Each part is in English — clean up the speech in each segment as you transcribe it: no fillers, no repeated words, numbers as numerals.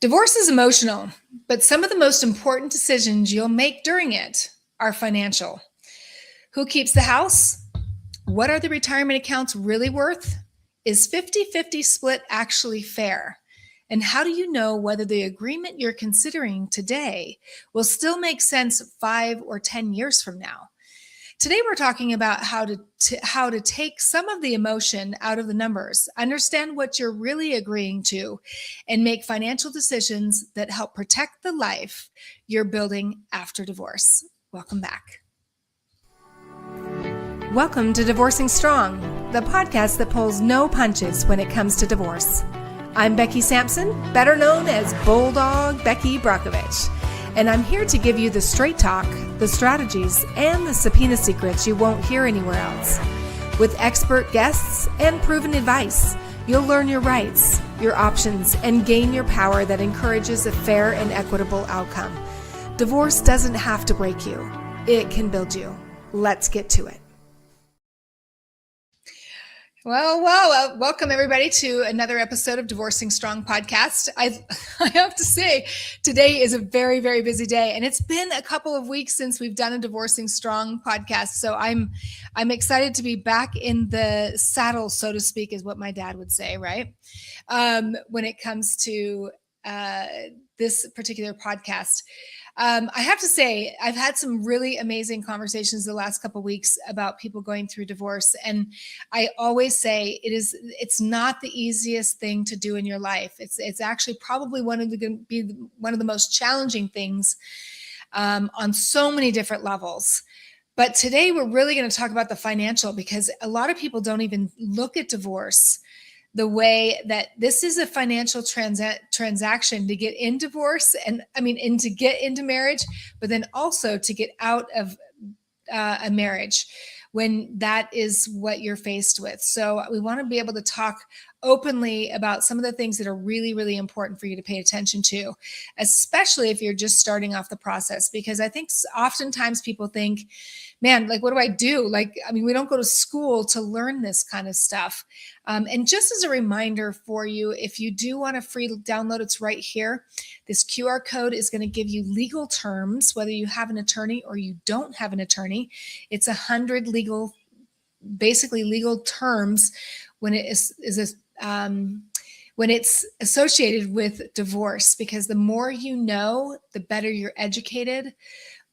Divorce is emotional, but some of the most important decisions you'll make during it are financial. Who keeps the house? What are the retirement accounts really worth? Is 50-50 split actually fair? And how do you know whether the agreement you're considering today will still make sense 5 or 10 years from now? Today, we're talking about how to take some of the emotion out of the numbers, understand what you're really agreeing to, and make financial decisions that help protect the life you're building after divorce. Welcome back. Welcome to Divorcing Strong, the podcast that pulls no punches when it comes to divorce. I'm Becky Sampson, better known as Bulldog Becky Brockovich. And I'm here to give you the straight talk, the strategies, and the subpoena secrets you won't hear anywhere else. With expert guests and proven advice, you'll learn your rights, your options, and gain your power that encourages a fair and equitable outcome. Divorce doesn't have to break you. It can build you. Let's get to it. Well, welcome everybody to another episode of Divorcing Strong podcast. I have to say, today is a very, very busy day, and it's been a couple of weeks since we've done a Divorcing Strong podcast. So I'm excited to be back in the saddle, so to speak, is what my dad would say, right? When it comes to this particular podcast. I have to say, I've had some really amazing conversations the last couple of weeks about people going through divorce. And I always say it's not the easiest thing to do in your life. It's actually probably one of the most challenging things on so many different levels. But today we're really going to talk about the financial, because a lot of people don't even look at divorce the way that this is a financial transaction to get in divorce and to get into marriage, but then also to get out of a marriage when that is what you're faced with. So we want to be able to talk openly about some of the things that are really, really important for you to pay attention to, especially if you're just starting off the process, because I think oftentimes people think, man, like, what do I do? We don't go to school to learn this kind of stuff. And just as a reminder for you, if you do want a free download, it's right here. This QR code is going to give you legal terms, whether you have an attorney or you don't have an attorney. It's 100 legal terms when it is when it's associated with divorce, because the more you know, the better you're educated.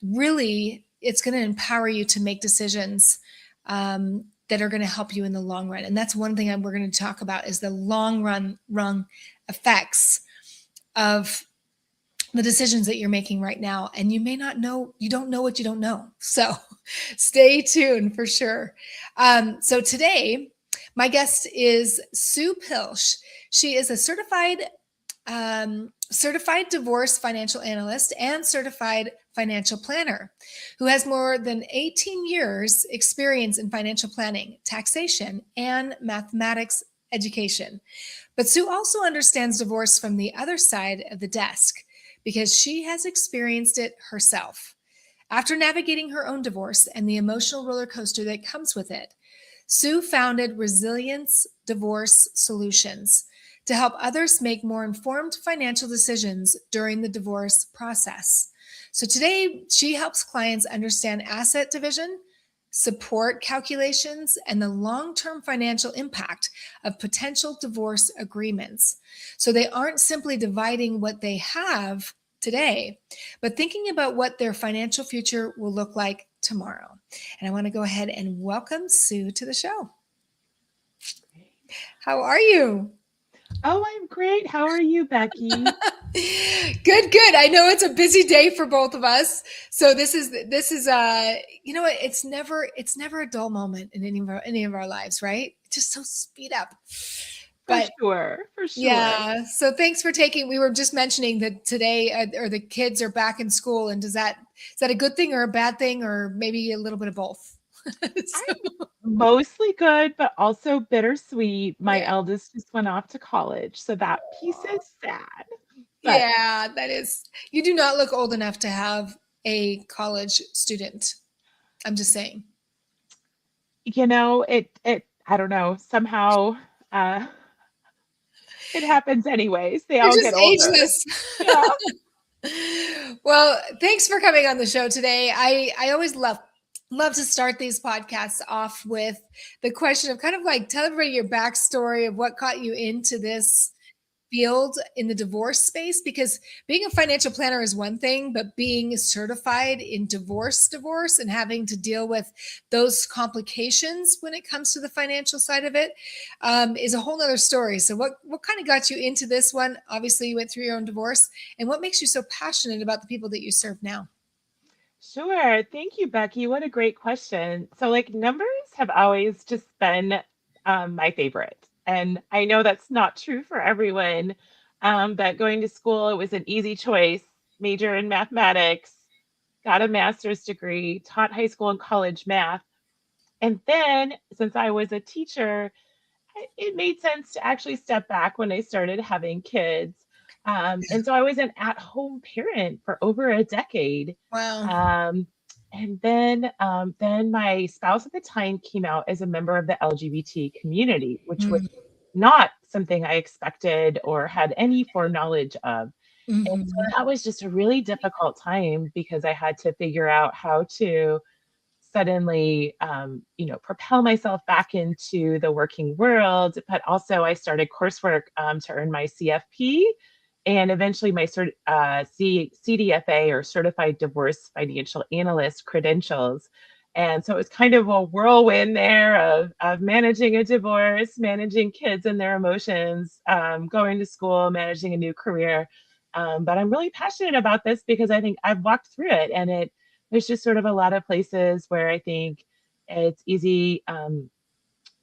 Really, it's going to empower you to make decisions that are going to help you in the long run. And that's one thing we're going to talk about, is the long run effects of the decisions that you're making right now. And you may not know, you don't know what you don't know. So stay tuned for sure. So today, my guest is Sue Plisch. She is a certified divorce financial analyst and certified financial planner who has more than 18 years experience in financial planning, taxation, and mathematics education. But Sue also understands divorce from the other side of the desk, because she has experienced it herself. After navigating her own divorce and the emotional roller coaster that comes with it, Sue founded Resilience Divorce Solutions to help others make more informed financial decisions during the divorce process. So today, she helps clients understand asset division, support calculations, and the long-term financial impact of potential divorce agreements. So they aren't simply dividing what they have today, but thinking about what their financial future will look like tomorrow. And I want to go ahead and welcome Sue to the show. How are you? Oh, I'm great. How are you, Becky? Good. I know it's a busy day for both of us. So this is you know what? It's never a dull moment in any of our lives, right? Just so speed up. But for sure. Yeah. So thanks for we were just mentioning that today, or the kids are back in school, and is that a good thing or a bad thing, or maybe a little bit of both? I'm mostly good, but also bittersweet. My eldest just went off to college, so that piece is sad. But yeah, that is. You do not look old enough to have a college student. I'm just saying. You know, it I don't know, somehow It happens anyways. They You're all just get older. ageless. Yeah. Well, thanks for coming on the show today. I always love to start these podcasts off with the question of kind of like tell everybody your backstory of what got you into this field in the divorce space, because being a financial planner is one thing, but being certified in divorce and having to deal with those complications when it comes to the financial side of it is a whole nother story. So what kind of got you into this one? Obviously you went through your own divorce, and what makes you so passionate about the people that you serve now? Sure. Thank you, Becky. What a great question. So, like, numbers have always just been my favorite. And I know that's not true for everyone, but going to school, it was an easy choice. Major in mathematics, got a master's degree, taught high school and college math. And then, since I was a teacher, it made sense to actually step back when I started having kids. And so I was an at home parent for over a decade. Wow. Um, and then my spouse at the time came out as a member of the LGBT community, which was not something I expected or had any foreknowledge of. And so Mm-hmm. that was just a really difficult time because I had to figure out how to suddenly, propel myself back into the working world. But also, I started coursework to earn my CFP and eventually my CDFA or Certified Divorce Financial Analyst credentials. And so it was kind of a whirlwind there of managing a divorce, managing kids and their emotions, going to school, managing a new career. But I'm really passionate about this because I think I've walked through it, and there's just sort of a lot of places where I think it's easy,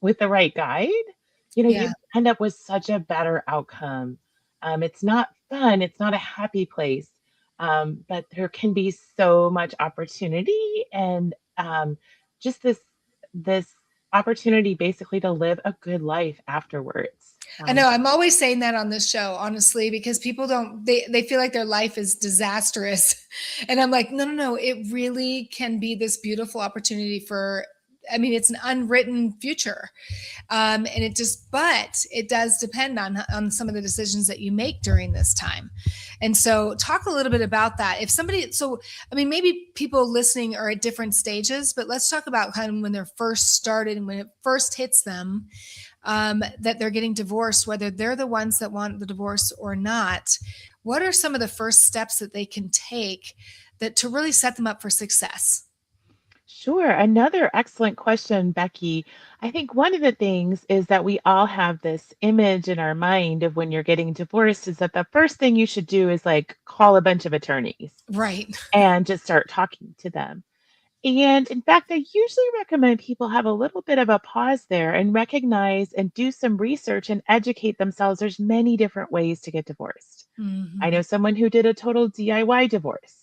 with the right guide, you Yeah. end up with such a better outcome. It's not fun, it's not a happy place, but there can be so much opportunity and just this opportunity basically to live a good life afterwards. I know I'm always saying that on this show, honestly, because people don't they feel like their life is disastrous. And I'm like, no, it really can be this beautiful opportunity for, I mean, it's an unwritten future. And but it does depend on some of the decisions that you make during this time. And so talk a little bit about that. If somebody, so, I mean, maybe people listening are at different stages, but let's talk about kind of when they're first started and when it first hits them, that they're getting divorced, whether they're the ones that want the divorce or not. What are some of the first steps that they can take that to really set them up for success? Sure. Another excellent question, Becky. I think one of the things is that we all have this image in our mind of when you're getting divorced is that the first thing you should do is like call a bunch of attorneys Right. and just start talking to them. And in fact, I usually recommend people have a little bit of a pause there and recognize and do some research and educate themselves. There's many different ways to get divorced. I Mm-hmm. know someone who did a total DIY divorce.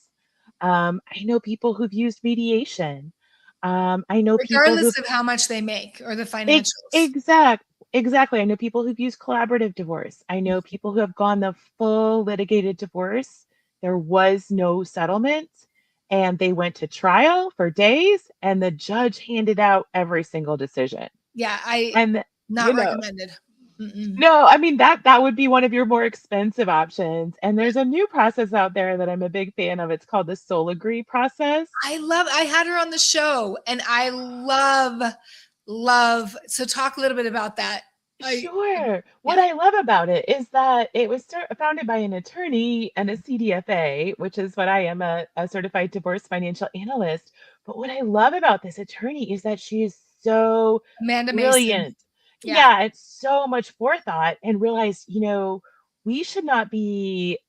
I know people who've used mediation. I know people who've Regardless of how much they make or the ex- financials. exact exactly. I know people who've used collaborative divorce. I know people who have gone the full litigated divorce. There was no settlement, and they went to trial for days, and the judge handed out every single decision. Yeah, And you not know, recommended. Mm-mm. no, I mean that would be one of your more expensive options. And there's a new process out there that I'm a big fan of. It's called the Soul Agree process. I had her on the show and I love. So talk a little bit about that. I, Sure. What yeah. I love about it is that it was founded by an attorney and a CDFA, which is what I am, a certified divorce financial analyst. But what I love about this attorney is that she is so Amanda Mason. brilliant. Yeah. Yeah, it's so much forethought and realize, we should not be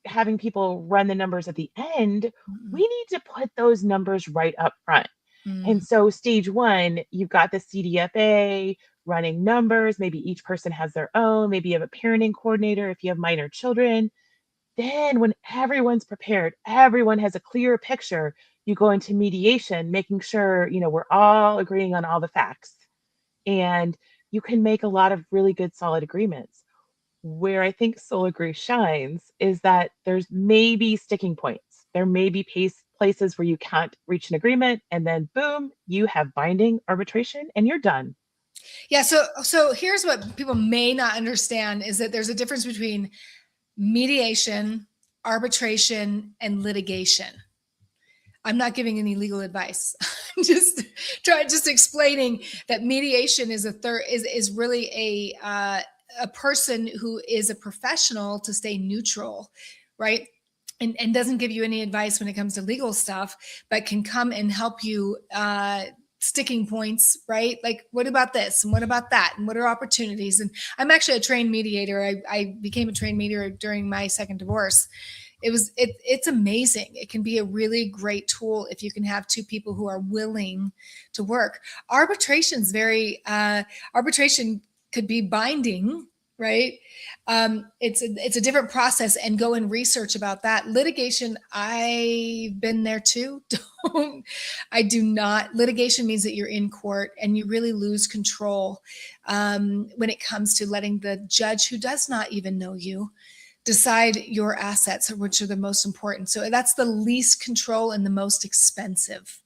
having people run the numbers at the end. We Mm-mm. need to put those numbers right up front. And Mm. so, stage one, you've got the CDFA running numbers. Maybe each person has their own. Maybe you have a parenting coordinator if you have minor children. Then, when everyone's prepared, everyone has a clear picture, you go into mediation, making sure, we're all agreeing on all the facts. And you can make a lot of really good, solid agreements. Where I think Soul Agree shines is that there's maybe sticking points. There may be places where you can't reach an agreement, and then boom, you have binding arbitration and you're done. Yeah. So here's what people may not understand is that there's a difference between mediation, arbitration, and litigation. I'm not giving any legal advice. I'm just explaining that mediation is is really a person who is a professional to stay neutral, right? And doesn't give you any advice when it comes to legal stuff, but can come and help you sticking points, right? Like, what about this? And what about that? And what are opportunities? And I'm actually a trained mediator. I became a trained mediator during my second divorce. It's amazing. It can be a really great tool if you can have two people who are willing to work. Arbitration could be binding, right? It's a different process, and go and research about that. Litigation, I've been there too. I do not. Litigation means that you're in court and you really lose control when it comes to letting the judge, who does not even know you, decide your assets, which are the most important. So that's the least control and the most expensive.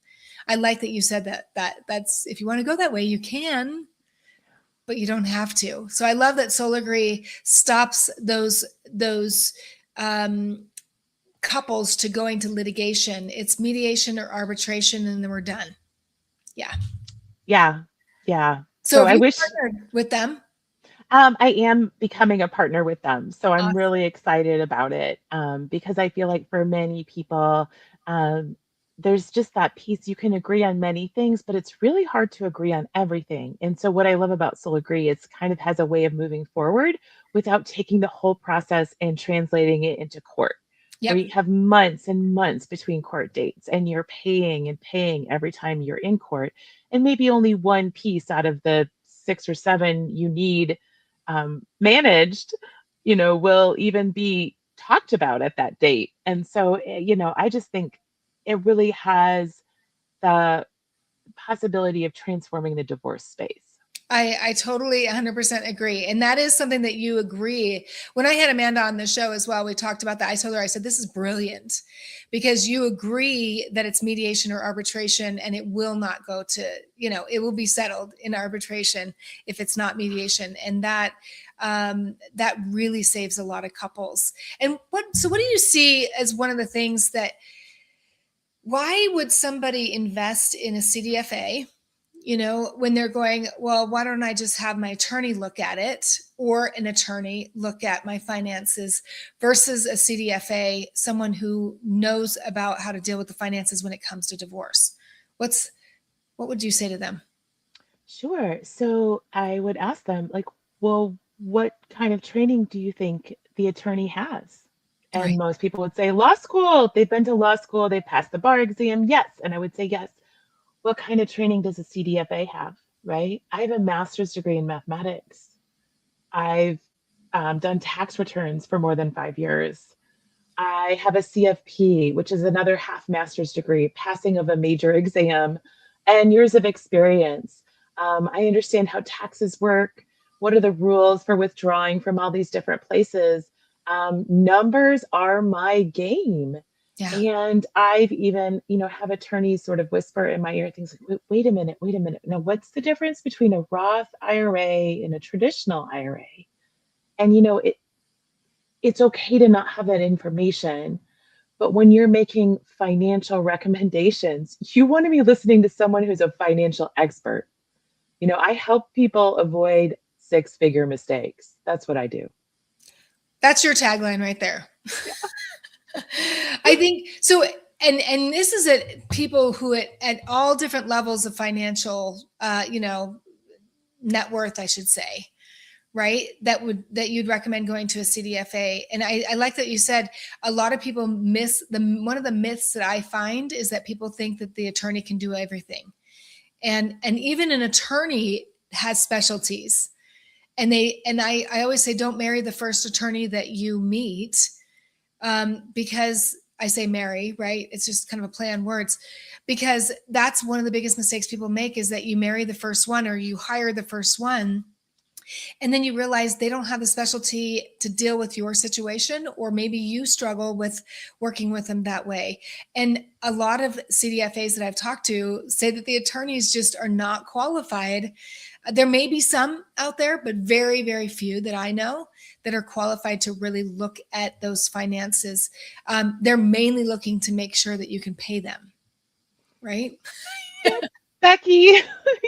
I like that you said that's, if you want to go that way, you can, but you don't have to. So I love that Soligree stops those couples to going to litigation. It's mediation or arbitration, and then we're done. Yeah. Yeah. So I wish partnered with them. I am becoming a partner with them. So I'm Awesome. really excited about it because I feel like for many people, there's just that piece. You can agree on many things, but it's really hard to agree on everything. And so what I love about Soligree is kind of has a way of moving forward without taking the whole process and translating it into court. Yep. Where you have months and months between court dates, and you're paying and paying every time you're in court. And maybe only one piece out of the 6 or 7 you need managed, will even be talked about at that date. And so, I just think it really has the possibility of transforming the divorce space. I totally 100% agree. And that is something that you agree. When I had Amanda on the show as well, we talked about that. I told her, I said, this is brilliant because you agree that it's mediation or arbitration, and it will not go to, it will be settled in arbitration if it's not mediation. And that really saves a lot of couples. And what do you see as one of the things why would somebody invest in a CDFA? When they're going, well, why don't I just have my attorney look at it, or an attorney look at my finances, versus a CDFA, someone who knows about how to deal with the finances when it comes to divorce? What would you say to them? Sure. So I would ask them, like, well, what kind of training do you think the attorney has? And Right. most people would say law school. They've been to law school. They passed the bar exam. Yes. And I would say yes. What kind of training does a CDFA have, right? I have a master's degree in mathematics. I've done tax returns for more than 5 years. I have a CFP, which is another half master's degree, passing of a major exam, and years of experience. I understand how taxes work. What are the rules for withdrawing from all these different places? Numbers are my game. Yeah. And I've even, have attorneys sort of whisper in my ear things like, wait a minute. Now, what's the difference between a Roth IRA and a traditional IRA? And, it's okay to not have that information. But when you're making financial recommendations, you want to be listening to someone who's a financial expert. I help people avoid 6-figure mistakes. That's what I do. That's your tagline right there. Yeah. I think so. And this is people who at all different levels of financial, net worth, I should say, right? That you'd recommend going to a CDFA. And I like that you said a lot of people miss one of the myths that I find is that people think that the attorney can do everything. And even an attorney has specialties. And I always say, don't marry the first attorney that you meet, because I say marry, right? It's just kind of a play on words, because that's one of the biggest mistakes people make, is that you marry the first one or you hire the first one, And then you realize they don't have the specialty to deal with your situation, or maybe you struggle with working with them that way. And a lot of CDFAs that I've talked to say that the attorneys just are not qualified. There may be some out there, but very, very few that I know that are qualified to really look at those finances. They're mainly looking to make sure that you can pay them, right? Becky,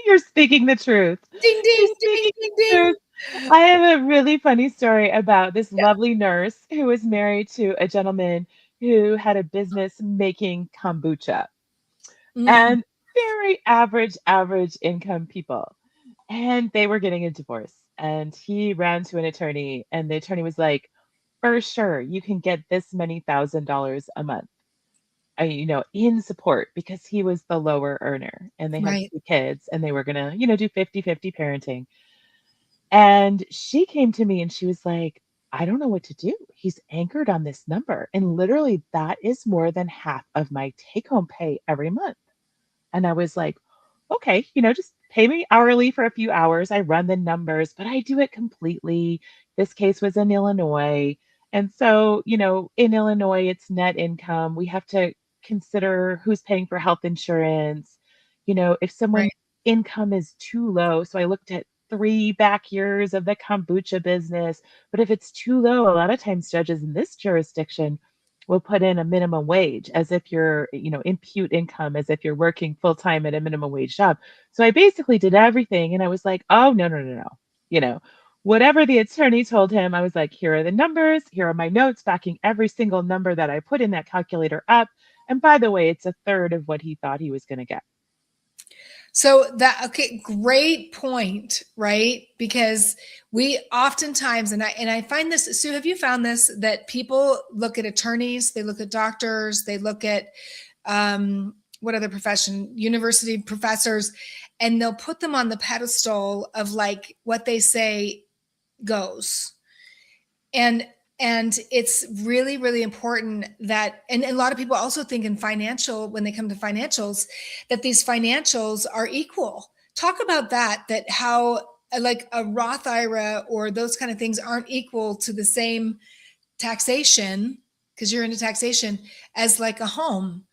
you're speaking the truth. Ding, You're ding, ding, speaking ding, the truth. ding. I have a really funny story about this Yeah. lovely nurse who was married to a gentleman who had a business making kombucha, Mm, and very average income people. And they were getting a divorce. And he ran to an attorney, and the attorney was like, for sure, you can get this many $1,000s a month, in support, because he was the lower earner and they had right. 2 kids and they were going to, do 50-50 parenting. And she came to me and she was like, I don't know what to do. He's anchored on this number. And literally, that is more than half of my take home pay every month. And I was like, okay, just pay me hourly for a few hours. I run the numbers, but I do it completely. This case was in Illinois. And so, in Illinois, it's net income. We have to consider who's paying for health insurance. If Right. someone's income is too low. So I looked at 3 back years of the kombucha business. But if it's too low, a lot of times judges in this jurisdiction will put in a minimum wage as if you're, impute income as if you're working full time at a minimum wage job. So I basically did everything and I was like, oh, no, no, no, no. You know, Whatever the attorney told him, I was like, here are the numbers. Here are my notes backing every single number that I put in that calculator up. And by the way, it's a third of what he thought he was going to get. So okay, great point, right? Because we oftentimes, and I find this, Sue, have you found this, that people look at attorneys, they look at doctors, they look at what other profession, university professors, and they'll put them on the pedestal of like what they say goes. And it's really, really important that, and a lot of people also think in financial, when they come to financials, that these financials are equal. Talk about that how like a Roth IRA or those kind of things aren't equal to the same taxation, because you're into taxation, as like a home.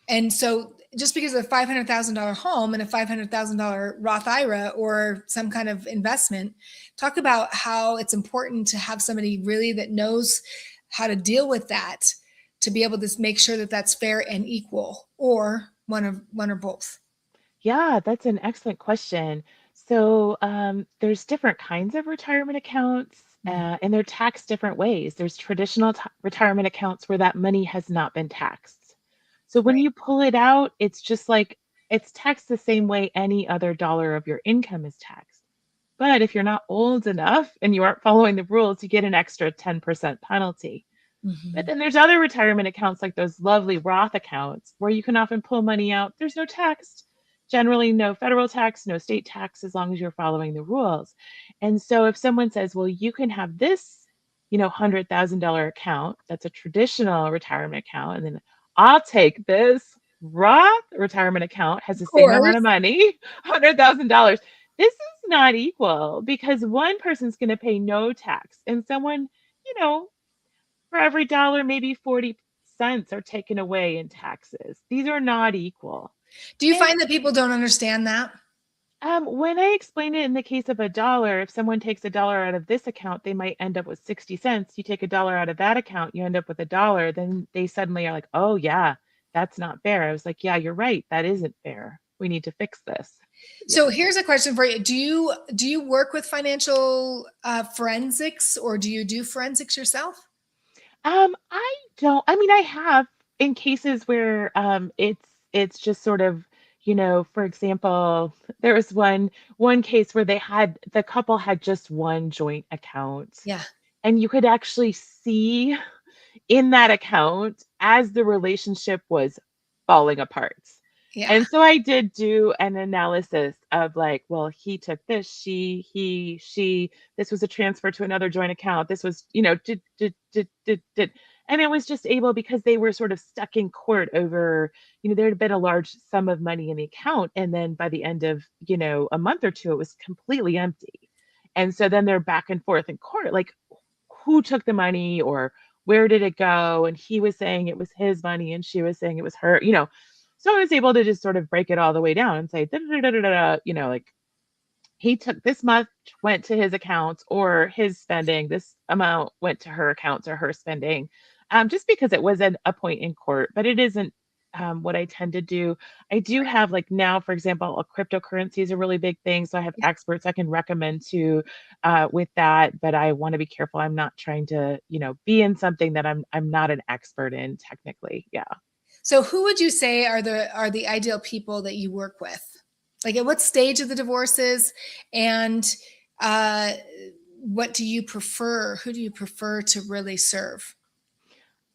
And so just because of a $500,000 home and a $500,000 Roth IRA or some kind of investment, talk about how it's important to have somebody really that knows how to deal with that, to be able to make sure that that's fair and equal, or one or both. Yeah, that's an excellent question. So, there's different kinds of retirement accounts, and they're taxed different ways. There's traditional retirement accounts where that money has not been taxed. So when Right. you pull it out, it's just like it's taxed the same way any other dollar of your income is taxed. But if you're not old enough and you aren't following the rules, you get an extra 10% penalty. But Mhm. then there's other retirement accounts like those lovely Roth accounts where you can often pull money out. There's no tax, generally no federal tax, no state tax, as long as you're following the rules. And so if someone says, well, you can have this, $100,000 account, that's a traditional retirement account, and then I'll take this Roth retirement account, has Of the same amount of course. money, $100,000. This is not equal because one person's going to pay no tax and someone, you know, for every dollar, maybe 40 cents are taken away in taxes. These are not equal. Do you And find that people don't understand that? when I explain it in the case of a dollar, if someone takes a dollar out of this account, they might end up with 60 cents. You take a dollar out of that account, you end up with a dollar. Then they suddenly are like, oh, yeah, that's not fair. I was like, yeah, you're right. That isn't fair. We need to fix this. Yeah. So here's a question for you. Do you work with financial forensics, or do you do forensics yourself? I don't. I mean, I have in cases where it's just sort of, for example, there was one case where the couple had just one joint account, Yeah. and you could actually see in that account as the relationship was falling apart. Yeah. And so I did do an analysis of like, well, he took this, she, this was a transfer to another joint account. This was, did. And it was just able because they were sort of stuck in court over, there had been a large sum of money in the account. And then by the end of, a month or two, it was completely empty. And so then they're back and forth in court, like who took the money or where did it go? And he was saying it was his money and she was saying it was her, you know. So I was able to just sort of break it all the way down and say, da, da, da, da, da, da, you know, like he took this much went to his accounts or his spending, this amount went to her accounts or her spending, just because it was a point in court, but it isn't what I tend to do. I do have like now, for example, a cryptocurrency is a really big thing. So I have experts I can recommend to with that, but I want to be careful. I'm not trying to, you know, be in something that I'm not an expert in technically. Yeah. So who would you say are the ideal people that you work with? Like at what stage of the divorces, and uh, what do you prefer? Who do you prefer to really serve?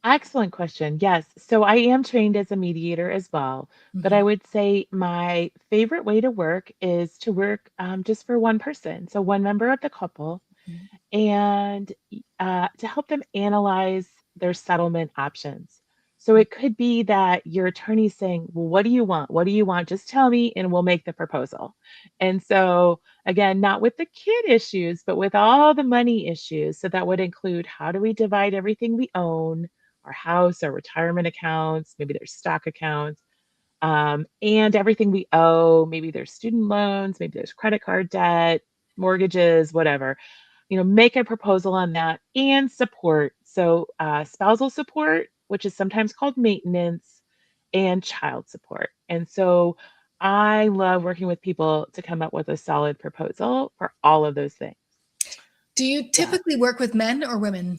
Excellent question. Yes. So I am trained as a mediator as well, but I Mhm. would say my favorite way to work is to work just for one person. So one member of the couple and to help them analyze their settlement options. So it could be that your attorney's saying, well, what do you want? What do you want? Just tell me and we'll make the proposal. And so, again, not with the kid issues, but with all the money issues. So that would include how do we divide everything we own, our house, our retirement accounts, maybe there's stock accounts, and everything we owe. Maybe there's student loans, maybe there's credit card debt, mortgages, whatever, you know, make a proposal on that and support. So, spousal support, which is sometimes called maintenance, and child support. And so, I love working with people to come up with a solid proposal for all of those things. Do you Yeah. typically work with men or women?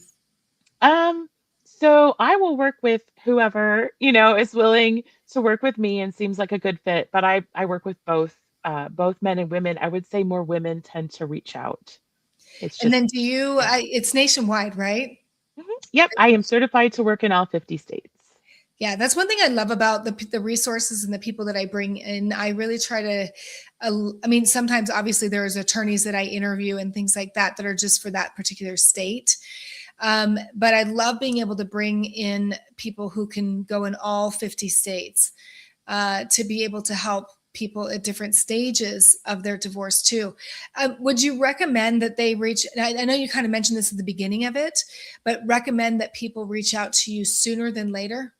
Um, so I will work with whoever, you know, is willing to work with me and seems like a good fit, but I work with both men and women. I would say more women tend to reach out. It's And just then do you, yeah. it's nationwide, right? Mhm. Yep, I am certified to work in all 50 states. Yeah, that's one thing I love about the resources and the people that I bring in. I really try to, I mean, sometimes obviously there's attorneys that I interview and things like that that are just for that particular state. But I love being able to bring in people who can go in all 50 states to be able to help people at different stages of their divorce too. Would you recommend that they reach? I know you kind of mentioned this at the beginning of it, but recommend that people reach out to you sooner than later.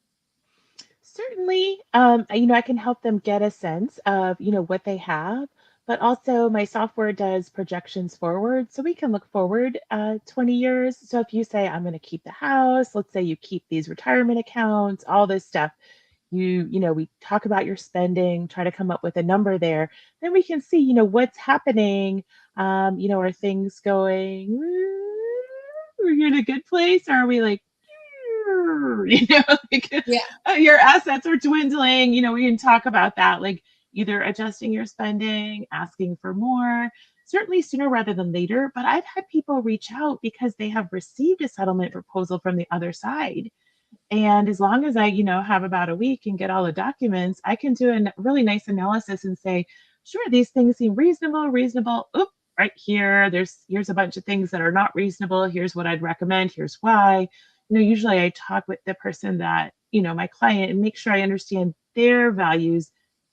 Certainly, you know, I can help them get a sense of, you know, what they have, but also my software does projections forward, so we can look forward 20 years. So if you say, I'm going to keep the house, let's say you keep these retirement accounts, all this stuff, you know, we talk about your spending, try to come up with a number there, then we can see, you know, what's happening. You know, are things going, are you in a good place? Or are we like, you know, like Yeah. your assets are dwindling. You know, we can talk about that, like either adjusting your spending, asking for more, certainly sooner rather than later. But I've had people reach out because they have received a settlement proposal from the other side. And as long as I, you know, have about a week and get all the documents, I can do a really nice analysis and say, sure, these things seem reasonable, reasonable. Oop, right here, here's a bunch of things that are not reasonable. Here's what I'd recommend. Here's why. You know, usually I talk with the person that, you know, my client and make sure I understand their values,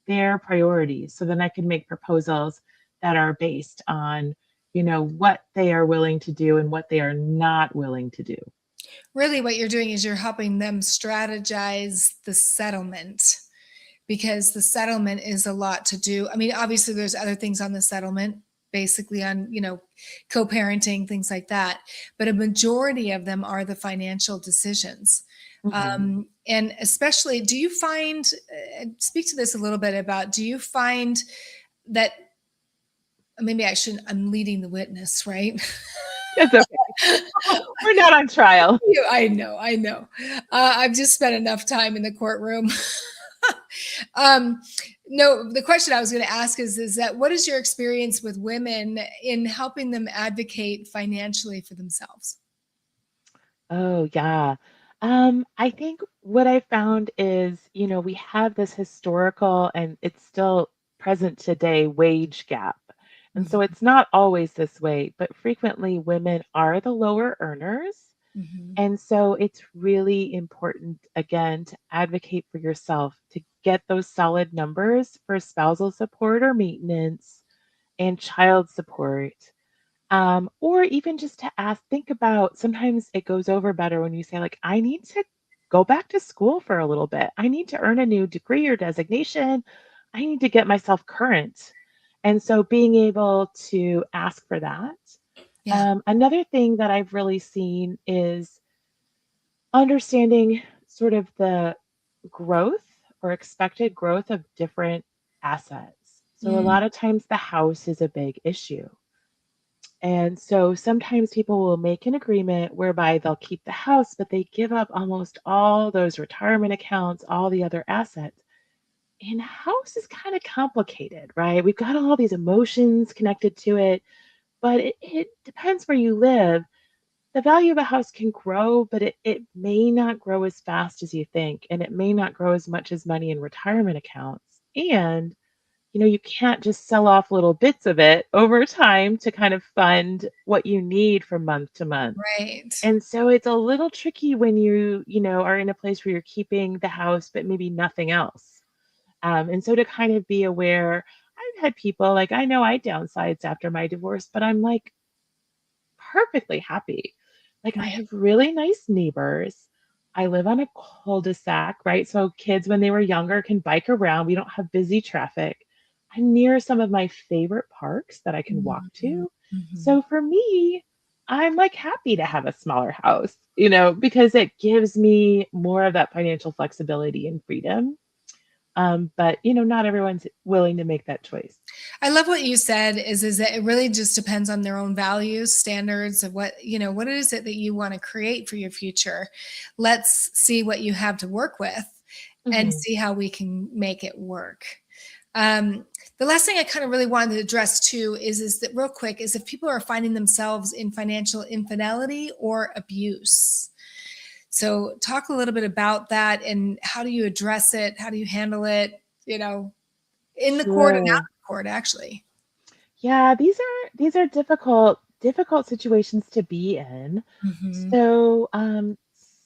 their priorities. So then I can make proposals that are based on, you know, what they are willing to do and what they are not willing to do. Really, what you're doing is you're helping them strategize the settlement because the settlement is a lot to do. I mean, obviously, there's other things on the settlement, basically on, co-parenting, things like that. But a majority of them are the financial decisions. Mhm. And especially, do you find, speak to this a little bit about, do you find that maybe I'm leading the witness, right? It's okay. We're not on trial. I know, I know. I've just spent enough time in the courtroom. um, no, the question I was going to ask is that what is your experience with women in helping them advocate financially for themselves? Oh, yeah. I think what I found is, you know, we have this historical and it's still present today wage gap. And so Mhm, it's not always this way, but frequently women are the lower earners. mhm. And so it's really important, again, to advocate for yourself, to get those solid numbers for spousal support or maintenance and child support. Or even just to ask, think about, sometimes it goes over better when you say, like, I need to go back to school for a little bit. I need to earn a new degree or designation. I need to get myself current. And so being able to ask for that. Yeah. Another thing that I've really seen is understanding sort of the growth or expected growth of different assets. So a Mm, lot of times the house is a big issue. And so sometimes people will make an agreement whereby they'll keep the house, but they give up almost all those retirement accounts, all the other assets. And house is kind of complicated, right? We've got all these emotions connected to it, but it depends where you live. The value of a house can grow, but it may not grow as fast as you think, and it may not grow as much as money in retirement accounts. And you can't just sell off little bits of it over time to kind of fund what you need from month to month. right. And so it's a little tricky when are in a place where you're keeping the house, but maybe nothing else. And so to kind of be aware, I've had people like, I know I downsized after my divorce, but I'm like perfectly happy. Like, I Right. have really nice neighbors. I live on a cul-de-sac, right? So kids, when they were younger, can bike around. We don't have busy traffic. I'm near some of my favorite parks that I can walk Mhm. to. Mhm. So for me, I'm like happy to have a smaller house, because it gives me more of that financial flexibility and freedom. But not everyone's willing to make that choice. I love what you said is that it really just depends on their own values, standards of what is it that you want to create for your future. Let's see what you have to work with and Mhm. see how we can make it work. Um, the last thing I kind of really wanted to address too is that real quick is if people are finding themselves in financial infidelity or abuse. So talk a little bit about that and how do you address it? How do you handle it? In the court and out Sure. of the court, actually. Yeah, these are difficult situations to be in. Hmm. So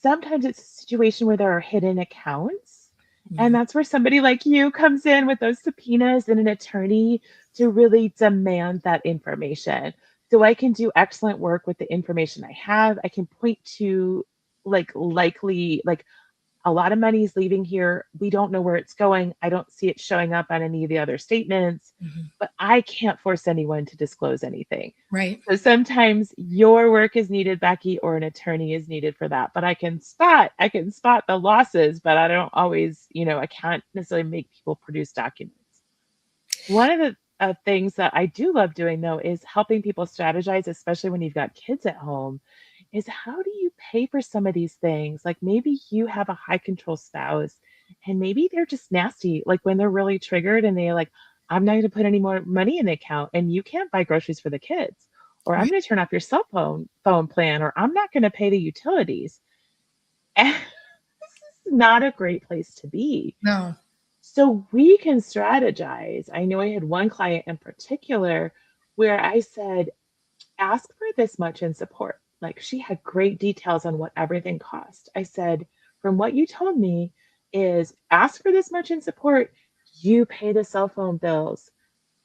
sometimes it's a situation where there are hidden accounts, and Hmm. that's where somebody like you comes in with those subpoenas and an attorney to really demand that information. So I can do excellent work with the information I have. I can point to likely a lot of money is leaving here. We don't know where it's going. I don't see it showing up on any of the other statements, Hmm. but I can't force anyone to disclose anything. Right. So sometimes your work is needed, Becky, or an attorney is needed for that. But I can spot the losses, but I don't always, I can't necessarily make people produce documents. One of the things that I do love doing though is helping people strategize, especially when you've got kids at home, is how do you pay for some of these things? Like maybe you have a high control spouse and maybe they're just nasty, like when they're really triggered and they're like, I'm not going to put any more money in the account and you can't buy groceries for the kids. Or I'm Right. going to turn off your cell phone plan, or I'm not going to pay the utilities. And this is not a great place to be. No. So we can strategize. I know I had one client in particular where I said, ask for this much in support. Like she had great details on what everything cost. I said, from what you told me, is ask for this much in support. You pay the cell phone bills,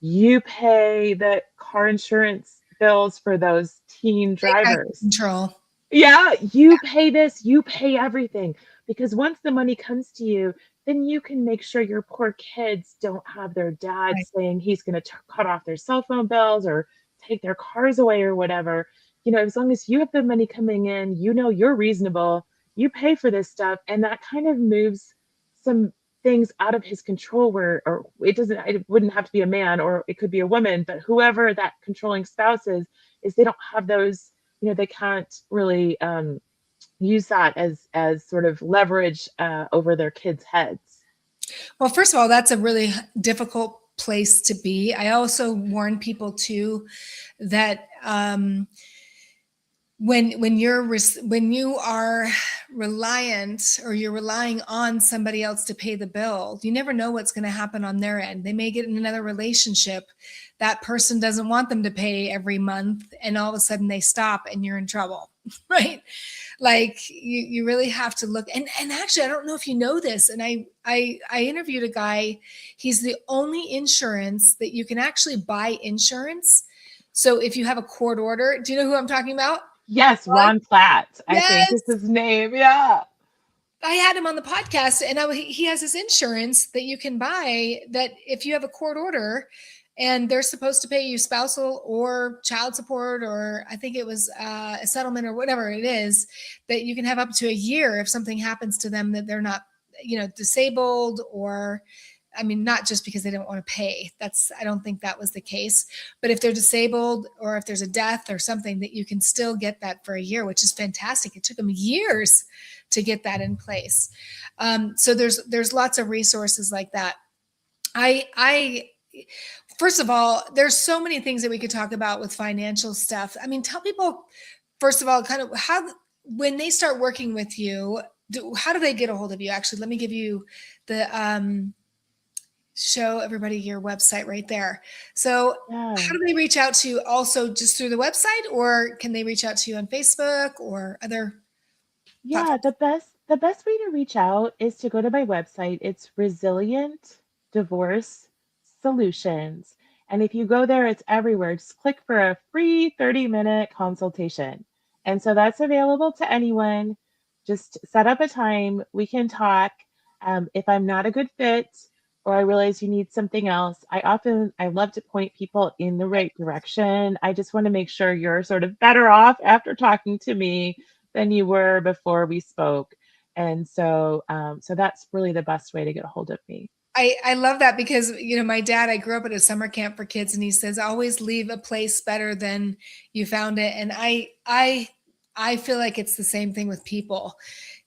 you pay the car insurance bills for those teen They got drivers. control. Yeah, you pay this, you pay everything. Because once the money comes to you, then you can make sure your poor kids don't have their dad Right. saying he's going to cut off their cell phone bills or take their cars away or whatever. As long as you have the money coming in, you're reasonable, you pay for this stuff, and that kind of moves some things out of his control where, or it wouldn't have to be a man or it could be a woman, but whoever that controlling spouse is they don't have those, they can't really use that as sort of leverage over their kids' heads. Well, first of all, that's a really difficult place to be. I also warn people too that when you are reliant or you're relying on somebody else to pay the bill, you never know what's going to happen on their end. They may get in another relationship, that person doesn't want them to pay every month, and all of a sudden they stop and you're in trouble. Right. Like you really have to look, and actually I don't know if you know this, and I interviewed a guy. He's the only insurance that you can actually buy insurance So if you have a court order, do you know who I'm talking about? Yes, Ron? Ron Platt, I think is Yes. his name. Yeah. I had him on the podcast, and he has this insurance that you can buy that if you have a court order and they're supposed to pay you spousal or child support, or I think it was a settlement or whatever it is, that you can have up to a year if something happens to them that they're not, disabled, or I mean, not just because they don't want to pay. I don't think that was the case. But if they're disabled or if there's a death or something, that you can still get that for a year, which is fantastic. It took them years to get that in place. So there's lots of resources like that. I first of all, there's so many things that we could talk about with financial stuff. I mean, tell people first of all, kind of how when they start working with you, how do they get a hold of you? Actually, let me give you the show everybody your website right there. So Yeah. how do they reach out to you? Also just through the website, or can they reach out to you on Facebook or other Yeah, platforms? the best way to reach out is to go to my website. It's Resilient Divorce Solutions. And if you go there, it's everywhere. Just click for a free 30-minute consultation. And so that's available to anyone. Just set up a time. We can talk. If I'm not a good fit or I realize you need something else, I love to point people in the right direction. I just want to make sure you're sort of better off after talking to me than you were before we spoke. And so that's really the best way to get a hold of me. I love that because my dad, I grew up at a summer camp for kids, and he says always leave a place better than you found it. And I feel like it's the same thing with people.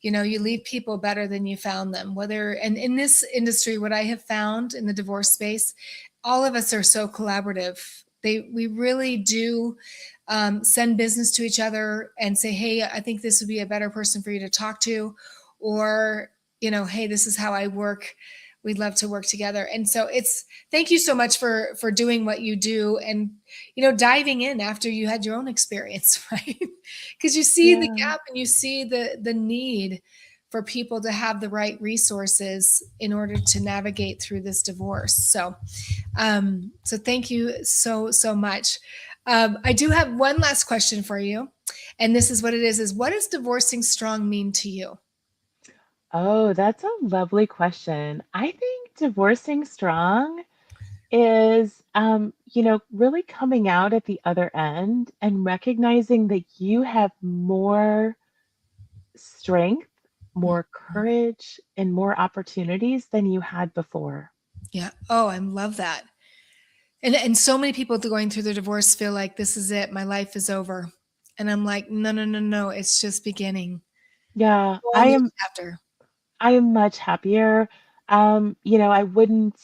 You leave people better than you found them. And in this industry, what I have found in the divorce space, all of us are so collaborative. We really do send business to each other and say, hey, I think this would be a better person for you to talk to, or hey, this is how I work. We'd love to work together. And so thank you so much for doing what you do, and diving in after you had your own experience, right? Because you see the Yeah. gap and you see the need for people to have the right resources in order to navigate through this divorce. So thank you so much. I do have one last question for you, and this is what it is what does divorcing strong mean to you? Oh, that's a lovely question. I think divorcing strong is, really coming out at the other end and recognizing that you have more strength, more courage, and more opportunities than you had before. Yeah. Oh, I love that. And so many people going through the divorce feel like this is it, my life is over. And I'm like, no, no, no, no, it's just beginning. Yeah, Whole new chapter. I am much happier. I wouldn't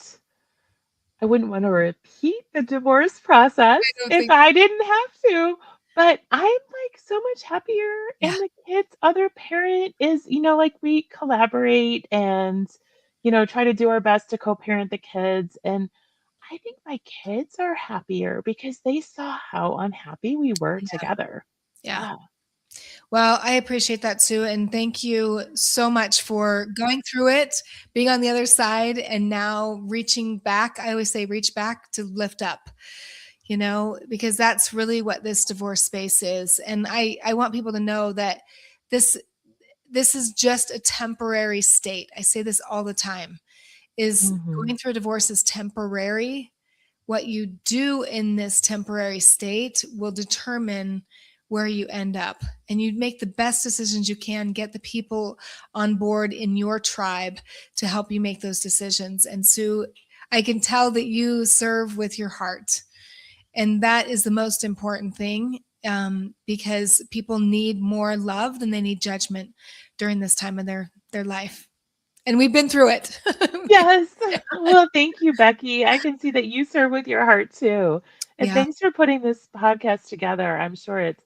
want to repeat the divorce process I don't if think, I didn't have to, but I'm like so much happier. yeah, And the kid's other parent is, like we collaborate and, try to do our best to co parent the kids. And I think my kids are happier because they saw how unhappy we were yeah, together. yeah. Yeah. Well, I appreciate that, Sue. And thank you so much for going through it, being on the other side, and now reaching back. I always say reach back to lift up, because that's really what this divorce space is. And I want people to know that this this is just a temporary state. I say this all the time, is Hmm. going through a divorce is temporary. What you do in this temporary state will determine where you end up. And you make the best decisions you can, get the people on board in your tribe to help you make those decisions. And Sue, I can tell that you serve with your heart. And that is the most important thing, because people need more love than they need judgment during this time of their life. And we've been through it. Yes. Well, thank you, Becky. I can see that you serve with your heart too. And Yeah. thanks for putting this podcast together. I'm sure it's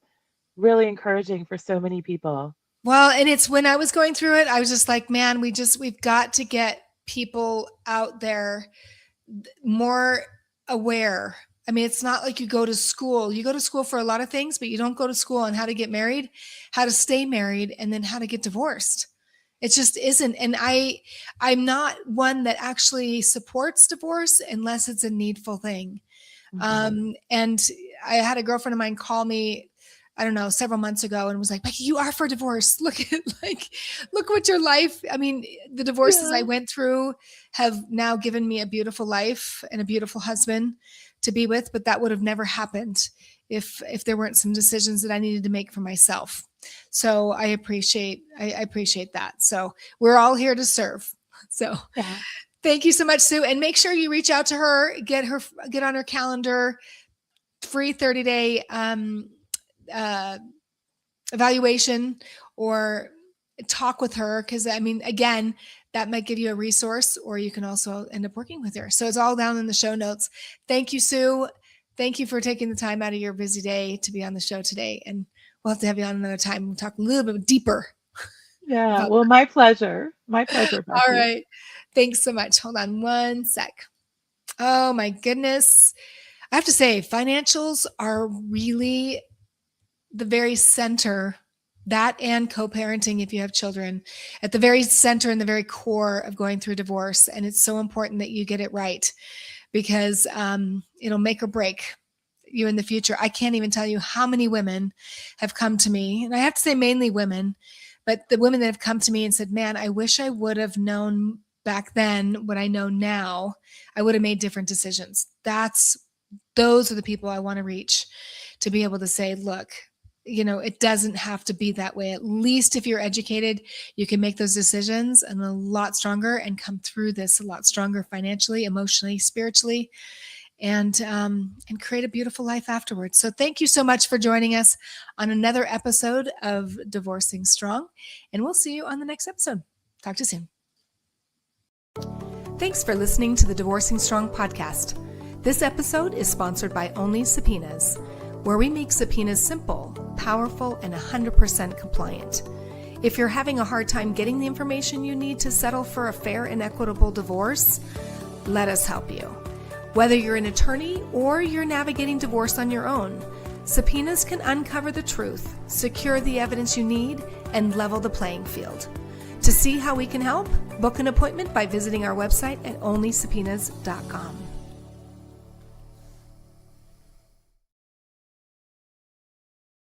really encouraging for so many people. Well, and it's when I was going through it, I was just like, man, we've got to get people out there more aware. I mean, it's not like you go to school. You go to school for a lot of things, but you don't go to school on how to get married, how to stay married, and then how to get divorced. It just isn't. And I'm not one that actually supports divorce unless it's a needful thing. And I had a girlfriend of mine call me, I don't know, several months ago and was like, Becky, you are for divorce. Look what your life, I mean, the divorces I went through have now given me a beautiful life and a beautiful husband to be with, but that would have never happened if there weren't some decisions that I needed to make for myself. So I appreciate that. So we're all here to serve. So thank you so much, Sue. And make sure you reach out to her, get on her calendar, free 30-day evaluation, or talk with her. Cause I mean, again, that might give you a resource, or you can also end up working with her. So it's all down in the show notes. Thank you, Sue. Thank you for taking the time out of your busy day to be on the show today. And we'll have to have you on another time. We'll talk a little bit deeper. Yeah. Well, my pleasure. My pleasure. Becky. All right. Thanks so much. Hold on one sec. Oh my goodness. I have to say, financials are really the very center, that and co-parenting if you have children, at the very center and the very core of going through divorce. And it's so important that you get it right, because it'll make or break you in the future. I can't even tell you how many women have come to me, and I have to say mainly women, but the women that have come to me and said, man, I wish I would have known back then what I know now. I would have made different decisions. Those are the people I want to reach, to be able to say, look, it doesn't have to be that way. At least if you're educated, you can make those decisions and a lot stronger and come through this a lot stronger financially, emotionally, spiritually, and create a beautiful life afterwards. So thank you so much for joining us on another episode of Divorcing Strong, and we'll see you on the next episode. Talk to you soon. Thanks for listening to the Divorcing Strong podcast. This episode is sponsored by Only Subpoenas, where we make subpoenas simple, powerful, and 100% compliant. If you're having a hard time getting the information you need to settle for a fair and equitable divorce, let us help you. Whether you're an attorney or you're navigating divorce on your own, subpoenas can uncover the truth, secure the evidence you need, and level the playing field. To see how we can help, book an appointment by visiting our website at onlysubpoenas.com.